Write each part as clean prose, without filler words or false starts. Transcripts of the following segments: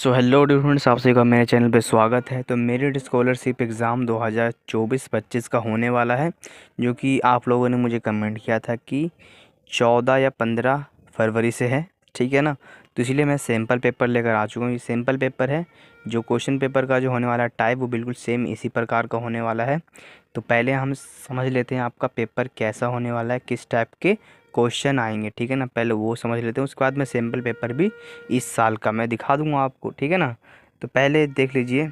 So hello डिफरेंट्स, आप सभी का मेरे चैनल पे स्वागत है। तो मेरिट स्कॉलरशिप एग्ज़ाम 2024-25 का होने वाला है, जो कि आप लोगों ने मुझे कमेंट किया था कि 14 या 15 फरवरी से है। ठीक है ना। तो इसलिए मैं सैम्पल पेपर लेकर आ चुका हूँ। ये सैम्पल पेपर है। जो क्वेश्चन पेपर का जो होने वाला टाइप वो बिल्कुल सेम इसी प्रकार का होने वाला है। तो पहले हम समझ लेते हैं आपका पेपर कैसा होने वाला है, किस टाइप के क्वेश्चन आएंगे। ठीक है ना, पहले वो समझ लेते हैं। उसके बाद मैं सैम्पल पेपर भी इस साल का मैं दिखा दूंगा आपको। ठीक है ना। तो पहले देख लीजिए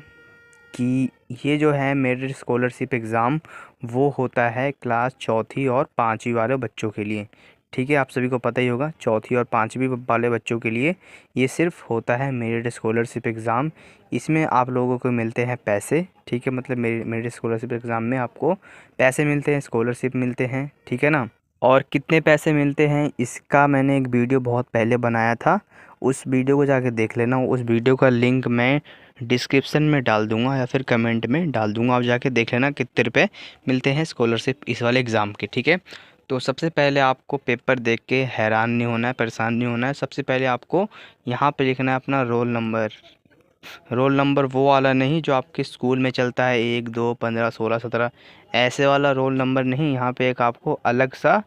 कि ये जो है मेरिट स्कॉलरशिप एग्ज़ाम वो होता है क्लास चौथी और पाँचवीं वाले बच्चों के लिए। ठीक है, आप सभी को पता ही होगा चौथी और पाँचवीं वाले बच्चों के लिए ये सिर्फ होता है मेरिट स्कॉलरशिप एग्ज़ाम। इसमें आप लोगों को मिलते हैं पैसे। ठीक है, मतलब मेरिट स्कॉलरशिप एग्ज़ाम में आपको पैसे मिलते हैं, स्कॉलरशिप मिलते हैं। ठीक है ना। और कितने पैसे मिलते हैं इसका मैंने एक वीडियो बहुत पहले बनाया था, उस वीडियो को जाके देख लेना। उस वीडियो का लिंक मैं डिस्क्रिप्शन में डाल दूंगा या फिर कमेंट में डाल दूंगा, आप जाके देख लेना कितने रुपए मिलते हैं स्कॉलरशिप इस वाले एग्ज़ाम के। ठीक है। तो सबसे पहले आपको पेपर देख के हैरान नहीं होना है, परेशान नहीं होना है। सबसे पहले आपको यहाँ पे लिखना है अपना रोल नंबर। रोल नंबर वो वाला नहीं जो आपके स्कूल में चलता है 1 2 15 16 17, ऐसे वाला रोल नंबर नहीं। यहाँ पे एक आपको अलग सा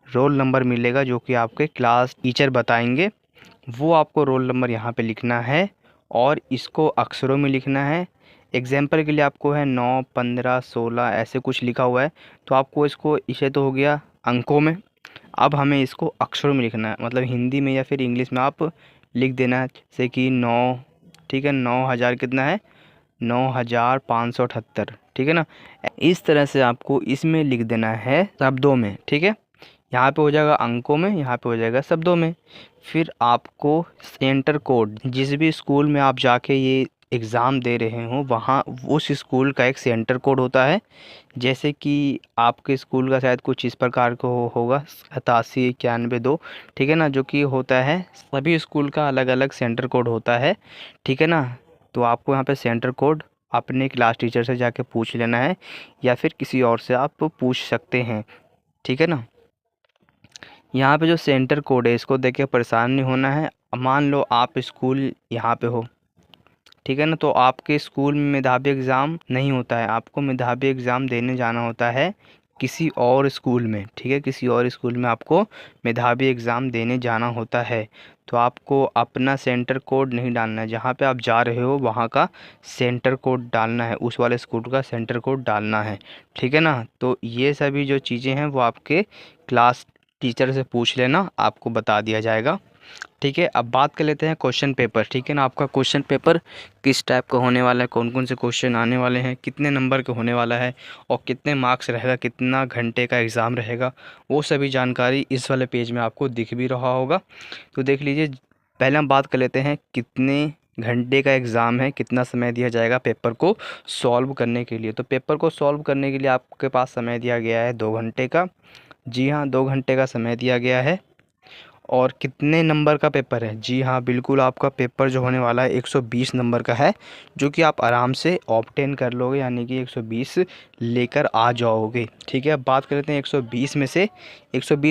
रोल नंबर मिलेगा जो कि आपके क्लास टीचर बताएंगे। वो आपको रोल नंबर यहाँ पे लिखना है और इसको अक्षरों में लिखना है। एग्जाम्पल के लिए आपको है 9 15 16 ऐसे कुछ लिखा हुआ है, तो आपको इसको, इसे तो हो गया अंकों में। अब हमें इसको अक्षरों में लिखना है, मतलब हिंदी में या फिर इंग्लिश में आप लिख देना है। जैसे कि 9, ठीक है, 9,000 कितना है, 9,578। ठीक है ना। इस तरह से आपको इसमें लिख देना है शब्दों में। ठीक है, यहाँ पे हो जाएगा अंकों में, यहाँ पे हो जाएगा शब्दों में। फिर आपको सेंटर कोड, जिस भी स्कूल में आप जाके ये एग्ज़ाम दे रहे हो वहाँ उस स्कूल का एक सेंटर कोड होता है। जैसे कि आपके स्कूल का शायद कुछ इस प्रकार का होगा 8791 2। ठीक है ना, जो कि होता है सभी स्कूल का अलग अलग सेंटर कोड होता है। ठीक है ना। तो आपको यहाँ पे सेंटर कोड अपने क्लास टीचर से जाके पूछ लेना है या फिर किसी और से आप पूछ सकते हैं। ठीक है ना। यहाँ पे जो सेंटर कोड है इसको देख के परेशान नहीं होना है। मान लो आप स्कूल यहाँ पे हो, ठीक है ना, तो आपके स्कूल में मेधावी एग्ज़ाम नहीं होता है, आपको मेधावी एग्ज़ाम देने जाना होता है किसी और स्कूल में। ठीक है, किसी और स्कूल में आपको मेधावी एग्ज़ाम देने जाना होता है। तो आपको अपना सेंटर कोड नहीं डालना है, जहाँ पे आप जा रहे हो वहाँ का सेंटर कोड डालना है, उस वाले स्कूल का सेंटर कोड डालना है। ठीक है ना। तो ये सभी जो चीज़ें हैं वो आपके क्लास टीचर से पूछ लेना, आपको बता दिया जाएगा। ठीक है, अब बात कर लेते हैं क्वेश्चन पेपर। ठीक है ना, आपका क्वेश्चन पेपर किस टाइप का होने वाला है, कौन कौन से क्वेश्चन आने वाले हैं, कितने नंबर का होने वाला है और कितने मार्क्स रहेगा, कितना घंटे का एग्ज़ाम रहेगा, वो सभी जानकारी इस वाले पेज में आपको दिख भी रहा होगा। तो देख लीजिए। पहले हम बात कर लेते हैं कितने घंटे का एग्ज़ाम है, कितना समय दिया जाएगा पेपर को सॉल्व करने के लिए। तो पेपर को सॉल्व करने के लिए आपके पास समय दिया गया है 2 घंटे का। जी हाँ, 2 घंटे का समय दिया गया है। और कितने नंबर का पेपर है, जी हाँ बिल्कुल, आपका पेपर जो होने वाला है 120 नंबर का है, जो कि आप आराम से ऑब्टेन कर लोगे, यानी कि 120 लेकर आ जाओगे। ठीक है, अब बात कर लेते हैं 120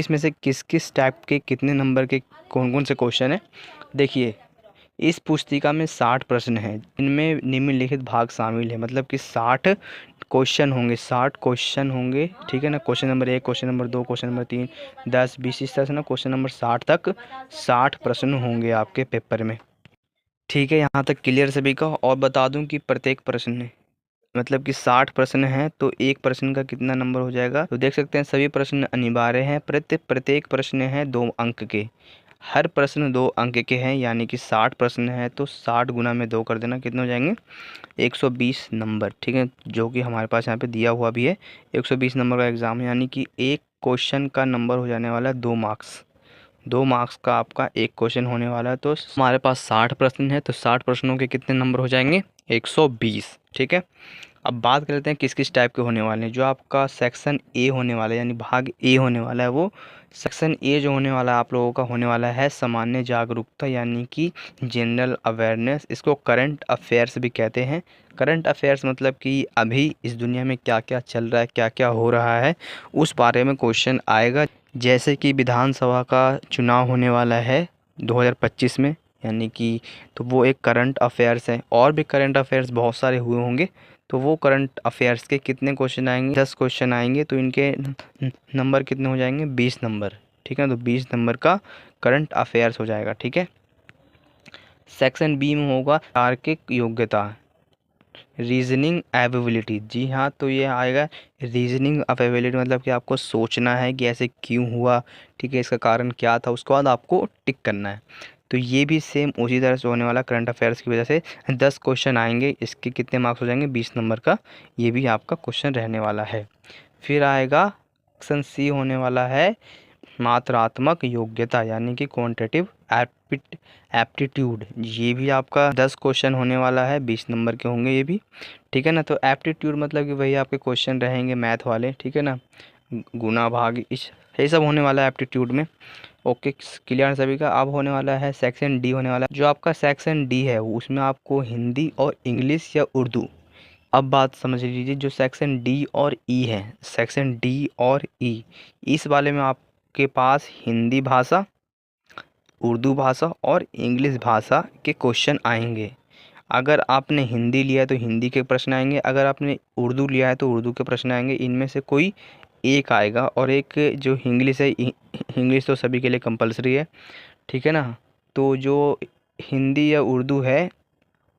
में से किस किस टाइप के कितने नंबर के कौन कौन से क्वेश्चन है। देखिए, इस पुस्तिका में 60 प्रश्न हैं, इनमें निम्नलिखित भाग शामिल है, मतलब कि 60 क्वेश्चन होंगे, 60 क्वेश्चन होंगे। ठीक है ना। Question number 1, question number 2, question number 3, 10 20 इस तरह से ना क्वेश्चन नंबर 60 तक 60 प्रश्न होंगे आपके पेपर में। ठीक है, यहाँ तक क्लियर सभी का। और बता दूं कि प्रत्येक प्रश्न में, मतलब कि 60 प्रश्न हैं तो एक प्रश्न का कितना नंबर हो जाएगा, तो देख सकते हैं सभी प्रश्न अनिवार्य हैं। प्रत्येक प्रश्न है 2 अंक के, हर प्रश्न 2 अंक के हैं, यानी कि 60 प्रश्न है तो 60 गुना में 2 कर देना, कितने हो जाएंगे, 120 नंबर। ठीक है, जो कि हमारे पास यहाँ पे दिया हुआ भी है। 120 नंबर का एग्ज़ाम है, यानी कि एक क्वेश्चन का नंबर हो जाने वाला है 2 मार्क्स। 2 मार्क्स का आपका एक क्वेश्चन होने वाला है। तो हमारे पास 60 प्रश्न है तो 60 प्रश्नों के कितने नंबर हो जाएंगे, 120। ठीक है, अब बात कर लेते हैं किस किस टाइप के होने वाले हैं। जो आपका सेक्शन ए होने वाला है, यानी भाग ए होने वाला है, वो सेक्शन ए जो होने वाला है आप लोगों का होने वाला है सामान्य जागरूकता, यानी कि जनरल अवेयरनेस। इसको करंट अफेयर्स भी कहते हैं। करंट अफेयर्स मतलब कि अभी इस दुनिया में क्या क्या चल रहा है, क्या क्या हो रहा है, उस बारे में क्वेश्चन आएगा। जैसे कि विधानसभा का चुनाव होने वाला है 2025 में, यानी कि तो वो एक करंट अफेयर्स है। और भी करंट अफेयर्स बहुत सारे हुए होंगे, तो वो करंट अफेयर्स के कितने क्वेश्चन आएंगे, 10 क्वेश्चन आएंगे, तो इनके नंबर कितने हो जाएंगे, 20 नंबर। ठीक है, तो 20 नंबर का करंट अफेयर्स हो जाएगा। ठीक है, सेक्शन बी में होगा तार्किक योग्यता, रीजनिंग एबिलिटी। जी हाँ, तो ये आएगा रीजनिंग एबिलिटी, मतलब कि आपको सोचना है कि ऐसे क्यों हुआ, ठीक है, इसका कारण क्या था, उसके बाद आपको टिक करना है। तो ये भी सेम उसी तरह से होने वाला, करंट अफेयर्स की वजह से 10 क्वेश्चन आएंगे, इसके कितने मार्क्स हो जाएंगे, 20 नंबर का ये भी आपका क्वेश्चन रहने वाला है। फिर आएगा सेक्शन सी होने वाला है मात्रात्मक योग्यता, यानी कि क्वांटिटेटिव एप्टीट्यूड। ये भी आपका 10 क्वेश्चन होने वाला है, 20 नंबर के होंगे ये भी। ठीक है ना, तो एप्टीट्यूड मतलब कि वही आपके क्वेश्चन रहेंगे मैथ वाले, ठीक है ना, गुना भाग इस ये सब होने वाला है एप्टीट्यूड में। ओके, क्लियर सभी का। अब होने वाला है सेक्शन डी होने वाला है। जो आपका सेक्शन डी है उसमें आपको हिंदी और इंग्लिश या उर्दू। अब बात समझ लीजिए, जो सेक्शन डी और ई है, सेक्शन डी और ई, इस वाले में आपके पास हिंदी भाषा, उर्दू भाषा और इंग्लिश भाषा के क्वेश्चन आएंगे। अगर आपने हिंदी लिया है तो हिंदी के प्रश्न आएंगे, अगर आपने उर्दू लिया है तो उर्दू के प्रश्न आएंगे। इनमें से कोई एक आएगा। और एक जो इंग्लिश है, इंग्लिश तो सभी के लिए कंपलसरी है, ठीक है ना। तो जो हिंदी या उर्दू है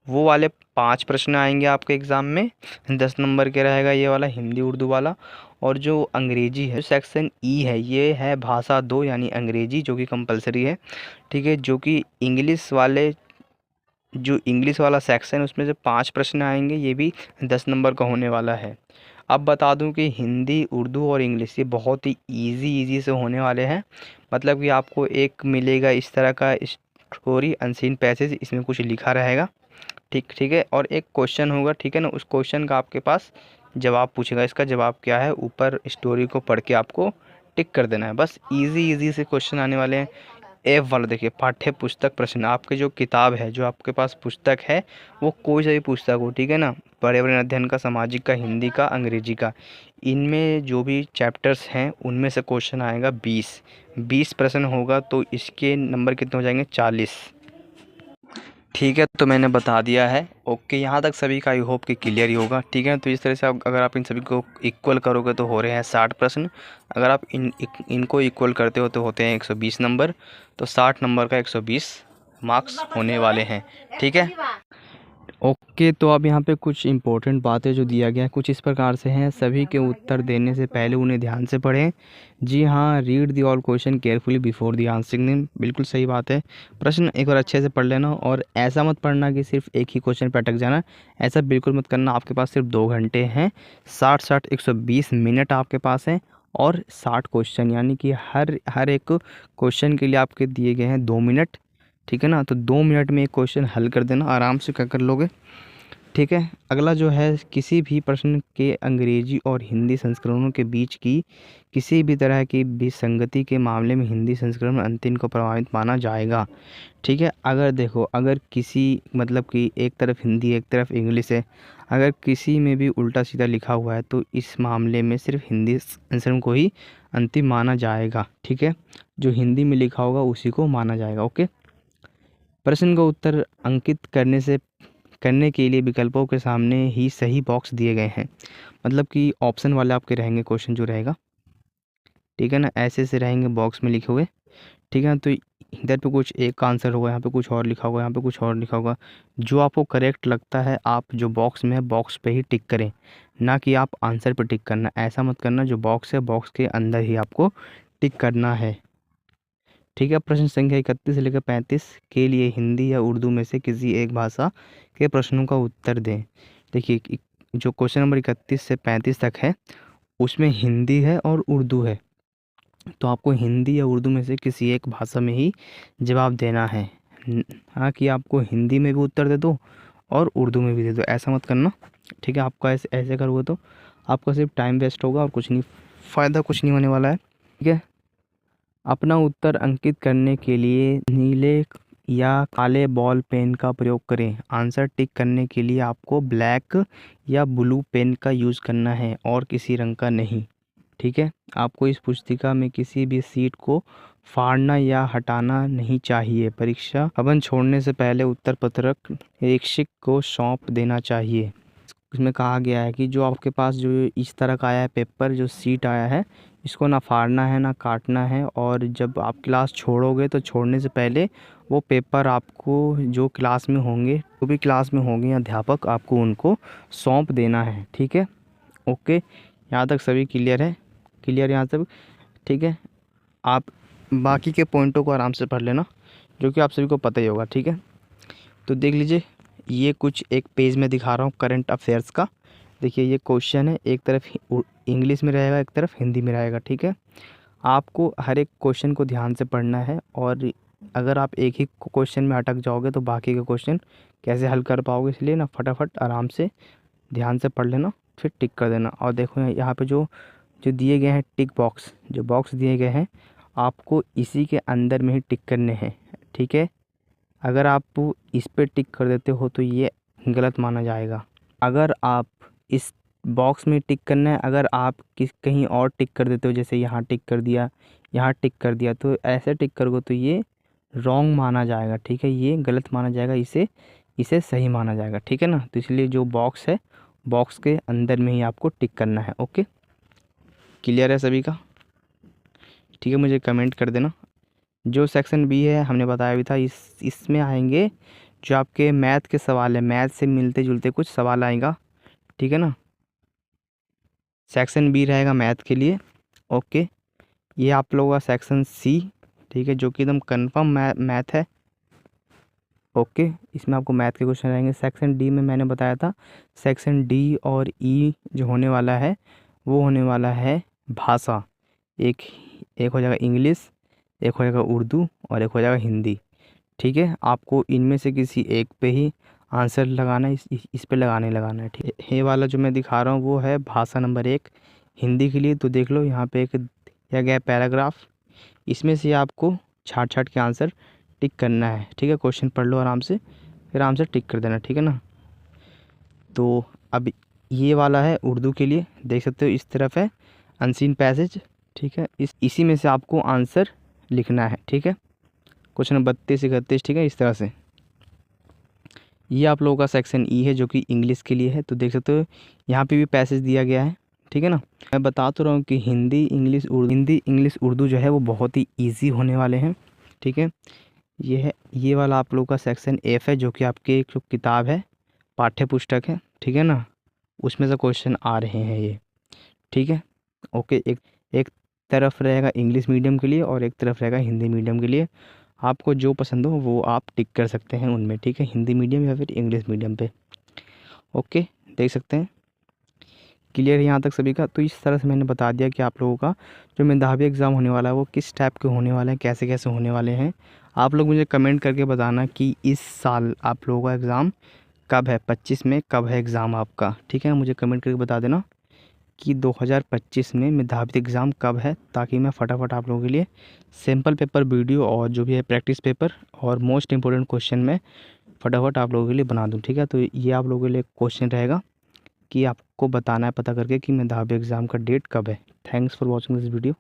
वो वाले 5 प्रश्न आएंगे आपके एग्ज़ाम में, 10 नंबर के रहेगा ये वाला हिंदी उर्दू वाला। और जो अंग्रेजी है, सेक्शन ई है, ये है भाषा 2 यानी अंग्रेजी, जो कि कंपलसरी है। ठीक है, जो कि इंग्लिश वाले, जो इंग्लिश वाला सेक्शन है उसमें से 5 प्रश्न आएंगे, ये भी 10 नंबर का होने वाला है। अब बता दूं कि हिंदी, उर्दू और इंग्लिश ये बहुत ही इजी से होने वाले हैं। मतलब कि आपको एक मिलेगा इस तरह का स्टोरी अनसीन पैसेज, इसमें कुछ लिखा रहेगा, ठीक है, और एक क्वेश्चन होगा, ठीक है ना, उस क्वेश्चन का आपके पास जवाब पूछेगा, इसका जवाब क्या है, ऊपर स्टोरी को पढ़ के आपको टिक कर देना है। बस इजी से क्वेश्चन आने वाले हैं। एफ वाला देखिए, पाठ्य पुस्तक प्रश्न। आपके जो किताब है, जो आपके पास पुस्तक है, वो कोई सा भी पुस्तक हो, ठीक है ना, पर्यावरण अध्ययन का, सामाजिक का, हिंदी का, अंग्रेजी का, इनमें जो भी चैप्टर्स हैं उनमें से क्वेश्चन आएगा 20 प्रश्न होगा, तो इसके नंबर कितने हो जाएंगे, 40। ठीक है, तो मैंने बता दिया है। ओके, यहाँ तक सभी का आई होप कि क्लियर ही होगा। ठीक है, तो इस तरह से अगर आप इन सभी को इक्वल करोगे तो हो रहे हैं 60 प्रश्न। अगर आप इनको इक्वल करते हो तो होते हैं 120 नंबर। तो 60 नंबर का 120 मार्क्स होने वाले हैं। ठीक है, ओके, तो अब यहाँ पे कुछ इंपॉर्टेंट बातें जो दिया गया है कुछ इस प्रकार से हैं। सभी के उत्तर देने से पहले उन्हें ध्यान से पढ़ें। जी हाँ, read the all question carefully before the answering them. बिल्कुल सही बात है, प्रश्न एक बार अच्छे से पढ़ लेना। और ऐसा मत पढ़ना कि सिर्फ एक ही क्वेश्चन पर अटक जाना, ऐसा बिल्कुल मत करना। आपके पास सिर्फ 2 घंटे हैं, 120 मिनट आपके पास हैं, और 60 क्वेश्चन, यानी कि हर एक क्वेश्चन के लिए आपके दिए गए हैं 2 मिनट। ठीक है ना, तो 2 मिनट में एक क्वेश्चन हल कर देना, आराम से कर लोगे। ठीक है, अगला जो है, किसी भी प्रश्न के अंग्रेजी और हिंदी संस्करणों के बीच की किसी भी तरह की विसंगति के मामले में हिंदी संस्करण अंतिम को प्रभावित माना जाएगा। ठीक है, अगर देखो, अगर किसी मतलब कि एक तरफ हिंदी एक तरफ इंग्लिश है, अगर किसी में भी उल्टा सीधा लिखा हुआ है तो इस मामले में सिर्फ हिंदी संस्करण को ही अंतिम माना जाएगा। ठीक है, जो हिंदी में लिखा होगा उसी को माना जाएगा। ओके, प्रश्न का उत्तर अंकित करने के लिए विकल्पों के सामने ही सही बॉक्स दिए गए हैं। मतलब कि ऑप्शन वाले आपके रहेंगे क्वेश्चन जो रहेगा, ठीक है ना, ऐसे रहेंगे बॉक्स में लिखे हुए। ठीक है ना, तो इधर पे कुछ एक का आंसर होगा, यहाँ पे कुछ और लिखा होगा, यहाँ पे कुछ और लिखा होगा। जो आपको करेक्ट लगता है आप जो बॉक्स में है बॉक्स पे ही टिक करें, ना कि आप आंसर पे टिक करना। ऐसा मत करना, जो बॉक्स है बॉक्स के अंदर ही आपको टिक करना है। ठीक है, प्रश्न संख्या 31 से लेकर 35 के लिए हिंदी या उर्दू में से किसी एक भाषा के प्रश्नों का उत्तर दें। देखिए, जो क्वेश्चन नंबर 31 से 35 तक है उसमें हिंदी है और उर्दू है, तो आपको हिंदी या उर्दू में से किसी एक भाषा में ही जवाब देना है। हाँ, कि आपको हिंदी में भी उत्तर दे दो और उर्दू में भी दे दो, ऐसा मत करना। ठीक है, आपका ऐसे करोगे तो आपका सिर्फ टाइम वेस्ट होगा और कुछ नहीं, फ़ायदा कुछ नहीं होने वाला है। ठीक है, अपना उत्तर अंकित करने के लिए नीले या काले बॉल पेन का प्रयोग करें। आंसर टिक करने के लिए आपको ब्लैक या ब्लू पेन का यूज़ करना है और किसी रंग का नहीं। ठीक है, आपको इस पुस्तिका में किसी भी सीट को फाड़ना या हटाना नहीं चाहिए। परीक्षा भवन छोड़ने से पहले उत्तर पत्रक निरीक्षक को सौंप देना चाहिए। इसमें कहा गया है कि जो आपके पास जो इस तरह का आया है पेपर, जो सीट आया है, इसको ना फाड़ना है ना काटना है, और जब आप क्लास छोड़ोगे तो छोड़ने से पहले वो पेपर आपको जो क्लास में होंगे, जो भी क्लास में होंगे अध्यापक, आपको उनको सौंप देना है। ठीक है, ओके, यहाँ तक सभी क्लियर है? क्लियर यहाँ तक? ठीक है, आप बाकी के पॉइंटों को आराम से पढ़ लेना, जो कि आप सभी को पता ही होगा। ठीक है, तो देख लीजिए, ये कुछ एक पेज में दिखा रहा हूँ करंट अफेयर्स का। देखिए ये क्वेश्चन है, एक तरफ इंग्लिश में रहेगा, एक तरफ हिंदी में रहेगा। ठीक है, आपको हर एक क्वेश्चन को ध्यान से पढ़ना है, और अगर आप एक ही क्वेश्चन में अटक जाओगे तो बाकी के क्वेश्चन कैसे हल कर पाओगे, इसलिए ना फटाफट आराम से ध्यान से पढ़ लेना, फिर टिक कर देना। और देखो यहाँ पे जो जो दिए गए हैं टिक बॉक्स, जो बॉक्स दिए गए हैं, आपको इसी के अंदर में ही टिक करने हैं। ठीक है, अगर आप इस पे टिक कर देते हो तो ये गलत माना जाएगा। अगर आप इस बॉक्स में टिक करना है, अगर आप कहीं और टिक कर देते हो, जैसे यहाँ टिक कर दिया, यहाँ टिक कर दिया, तो ऐसे टिक करोगे तो ये रॉन्ग माना जाएगा। ठीक है, ये गलत माना जाएगा, इसे इसे सही माना जाएगा। ठीक है ना, तो इसलिए जो बॉक्स है, बॉक्स के अंदर में ही आपको टिक करना है। ओके, क्लियर है सभी का? ठीक है, मुझे कमेंट कर देना। जो सेक्शन बी है हमने बताया भी था, इसमें आएंगे जो आपके मैथ के सवाल है, मैथ से मिलते जुलते कुछ सवाल आएगा। ठीक है ना, सेक्शन बी रहेगा मैथ के लिए। ओके, ये आप लोगों का सेक्शन सी, ठीक है, जो कि एकदम कन्फर्म मैथ है। ओके, इसमें आपको मैथ के क्वेश्चन रहेंगे। सेक्शन डी में मैंने बताया था, सेक्शन डी और ई जो होने वाला है वो होने वाला है भाषा। एक एक हो जाएगा इंग्लिश, एक हो जाएगा उर्दू, और एक हो जाएगा हिंदी। ठीक है, आपको इनमें से किसी एक पे ही आंसर लगाना है, इस पे लगाना है। ठीक है, ये वाला जो मैं दिखा रहा हूँ वो है भाषा नंबर 1 हिंदी के लिए। तो देख लो यहाँ पे एक दिया गया पैराग्राफ, इसमें से आपको छाट छाट के आंसर टिक करना है। ठीक है, क्वेश्चन पढ़ लो आराम से, फिर आराम से टिक कर देना। ठीक है ना, तो अब ये वाला है उर्दू के लिए, देख सकते हो इस तरफ है अनसीन पैसेज। ठीक है, इसी में से आपको आंसर लिखना है। ठीक है, क्वेश्चन नंबर 32 31। ठीक है, इस तरह से। ये आप लोगों का सेक्शन ई है, जो कि इंग्लिश के लिए है। तो देख सकते हो यहाँ पे भी पैसेज दिया गया है। ठीक है ना, मैं बता तो रहा हूँ कि हिंदी इंग्लिश उर्दू जो है वो बहुत ही ईजी होने वाले हैं। ठीक है, ये वाला आप लोगों का सेक्शन एफ है, जो कि आपके एक जो किताब है, पाठ्य पुस्तक है। ठीक है ना, उसमें से क्वेश्चन आ रहे हैं ये। ठीक है, ओके, एक तरफ रहेगा इंग्लिश मीडियम के लिए और एक तरफ रहेगा हिंदी मीडियम के लिए। आपको जो पसंद हो वो आप टिक कर सकते हैं उनमें। ठीक है, हिंदी मीडियम या फिर इंग्लिश मीडियम पे। ओके, देख सकते हैं, क्लियर है यहाँ तक सभी का? तो इस तरह से मैंने बता दिया कि आप लोगों का जो मेधावी एग्ज़ाम होने वाला है वो किस टाइप के होने वाले हैं, कैसे कैसे होने वाले हैं। आप लोग मुझे कमेंट करके बताना कि इस साल आप लोगों का एग्ज़ाम कब है, 25 में कब है एग्ज़ाम आपका। ठीक है, मुझे कमेंट करके बता देना कि 2025 में मेधावी एग्ज़ाम कब है, ताकि मैं फटाफट आप लोगों के लिए सैम्पल पेपर वीडियो और जो भी है प्रैक्टिस पेपर और मोस्ट इंपॉर्टेंट क्वेश्चन मैं फटाफट आप लोगों के लिए बना दूं। ठीक है, तो ये आप लोगों के लिए क्वेश्चन रहेगा कि आपको बताना है पता करके कि मेधावी एग्ज़ाम का डेट कब है। Thanks for watching this video.